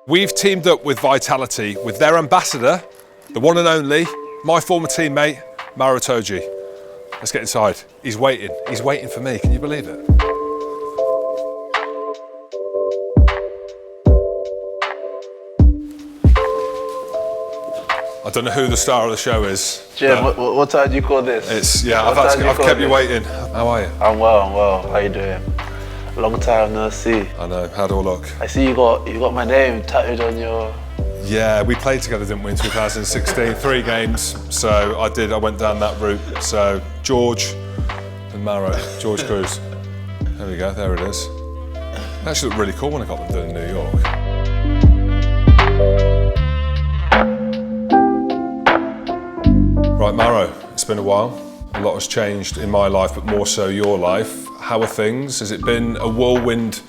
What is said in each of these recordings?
We've teamed up with Vitality with their ambassador, the one and only, my former teammate, Maro Itoje. Let's get inside. He's waiting for me, can you believe it? I don't know who the star of the show is. Jim, what time do you call this? I've kept you waiting. How are you? I'm well. How you doing? Long time no see. I know, how'd it all look? I see you got my name tattooed on your... Yeah, we played together, didn't we, in 2016, 3 games. So I went down that route. So George and Maro, George Cruz. There we go, there it is. It actually looked really cool when I got them done in New York. Right, Maro, it's been a while. A lot has changed in my life, but more so your life. How are things? Has it been a whirlwind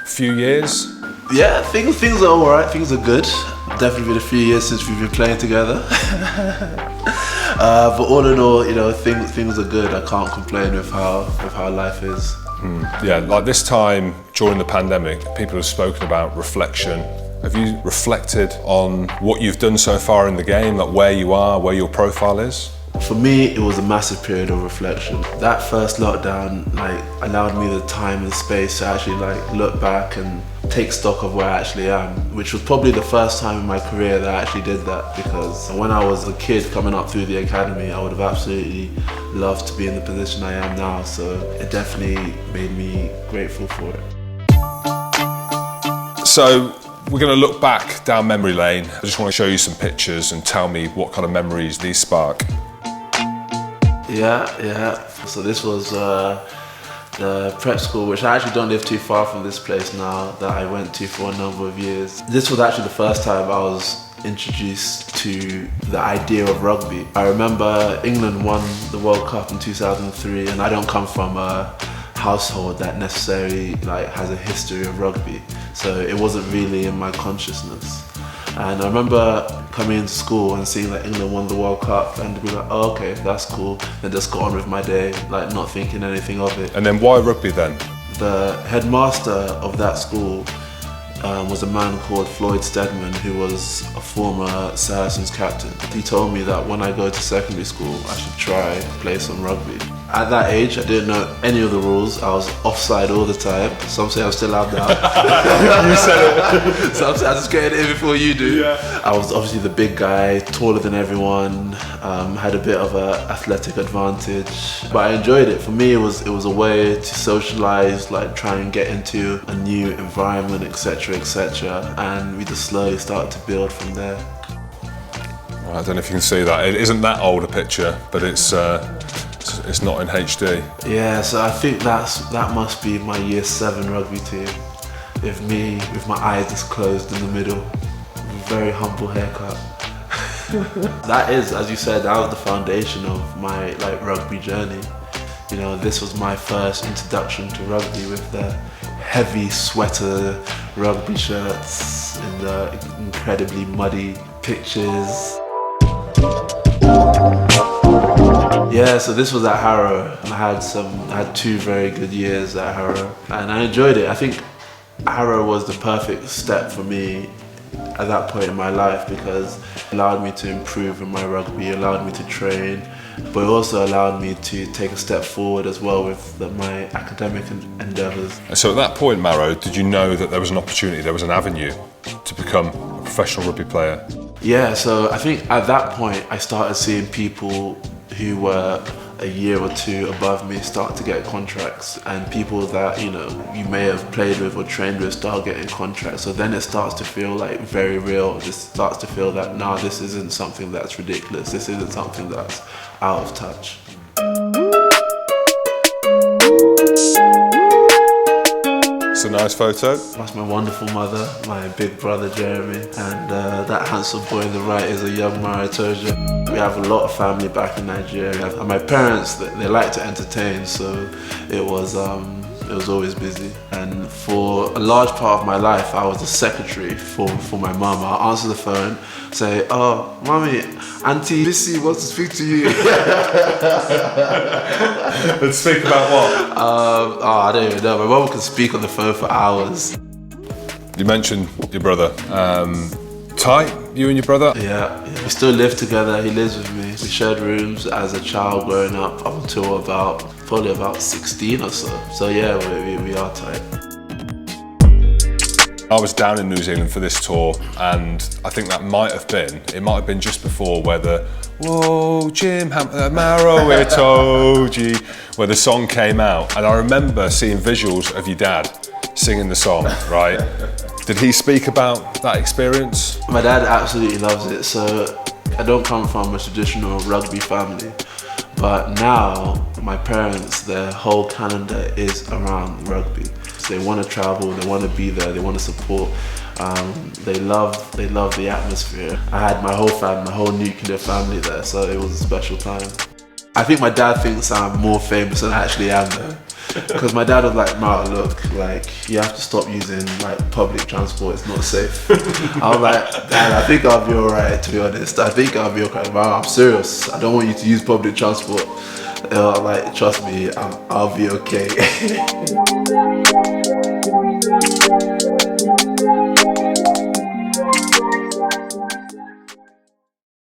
few years? Yeah, things are all right. Things are good. Definitely been a few years since we've been playing together. But all in all, you know, things are good. I can't complain with how life is. Yeah, like this time during the pandemic, people have spoken about reflection. Have you reflected on what you've done so far in the game, like where you are, where your profile is? For me, it was a massive period of reflection. That first lockdown, allowed me the time and space to actually look back and take stock of where I actually am, which was probably the first time in my career that I actually did that, because when I was a kid coming up through the academy, I would have absolutely loved to be in the position I am now. So it definitely made me grateful for it. So we're going to look back down memory lane. I just want to show you some pictures and tell me what kind of memories these spark. Yeah. So this was the prep school, which I actually don't live too far from this place now, that I went to for a number of years. This was actually the first time I was introduced to the idea of rugby. I remember England won the World Cup in 2003, and I don't come from a household that necessarily has a history of rugby, so it wasn't really in my consciousness. And I remember coming into school and seeing that England won the World Cup and be like, oh, okay, that's cool. Then just got on with my day, not thinking anything of it. And then why rugby then? The headmaster of that school was a man called Floyd Steadman, who was a former Saracens captain. He told me that when I go to secondary school, I should try play some rugby. At that age, I didn't know any of the rules. I was offside all the time. Some say I'm still out now. You said it. Some say I'm just getting in before you do. Yeah. I was obviously the big guy, taller than everyone, had a bit of an athletic advantage. But I enjoyed it. For me, it was a way to socialize, try and get into a new environment, etc., etc. And we just slowly started to build from there. I don't know if you can see that. It isn't that old a picture, but it's not in HD. Yeah, so I think that must be my year 7 rugby team. With me, with my eyes just closed in the middle, with a very humble haircut. That is, as you said, that was the foundation of my rugby journey. You know, this was my first introduction to rugby, with the heavy sweater rugby shirts and the incredibly muddy pitches. Yeah, so this was at Harrow. I had 2 very good years at Harrow, and I enjoyed it. I think Harrow was the perfect step for me at that point in my life, because it allowed me to improve in my rugby, allowed me to train, but it also allowed me to take a step forward as well with my academic endeavours. So at that point, Maro, did you know that there was an opportunity, there was an avenue to become a professional rugby player? Yeah, so I think at that point I started seeing people who were a year or 2 above me start to get contracts, and people that you may have played with or trained with start getting contracts. So then it starts to feel very real. It starts to feel that this isn't something that's ridiculous. This isn't something that's out of touch. It's a nice photo. That's my wonderful mother, my big brother Jeremy, and that handsome boy on the right is a young Maro Itoje. We have a lot of family back in Nigeria, and my parents, they like to entertain, so it was always busy. And for a large part of my life, I was the secretary for my mum. I'll answer the phone, say, oh, mommy, Auntie Missy wants to speak to you. Let's speak about what? I don't even know. My mum can speak on the phone for hours. You mentioned your brother. Tight, you and your brother? Yeah, we still live together. He lives with me. We shared rooms as a child growing up until probably about 16 or so. So yeah, we are tight. I was down in New Zealand for this tour, and I think it might have been just before where the "Whoa, Maro Itoje," where the song came out, and I remember seeing visuals of your dad singing the song, right? Did he speak about that experience? My dad absolutely loves it. So I don't come from a traditional rugby family, but now my parents, their whole calendar is around rugby. So they want to travel, they want to be there, they want to support. They love the atmosphere. I had my whole nuclear family there, so it was a special time. I think my dad thinks I'm more famous than I actually am though. Because my dad was like, Maro, look, like, you have to stop using like public transport, it's not safe. I was like, Dad, I think I'll be alright, to be honest. I think I'll be okay. Maro, I'm serious. I don't want you to use public transport. Like, trust me, I'll be okay.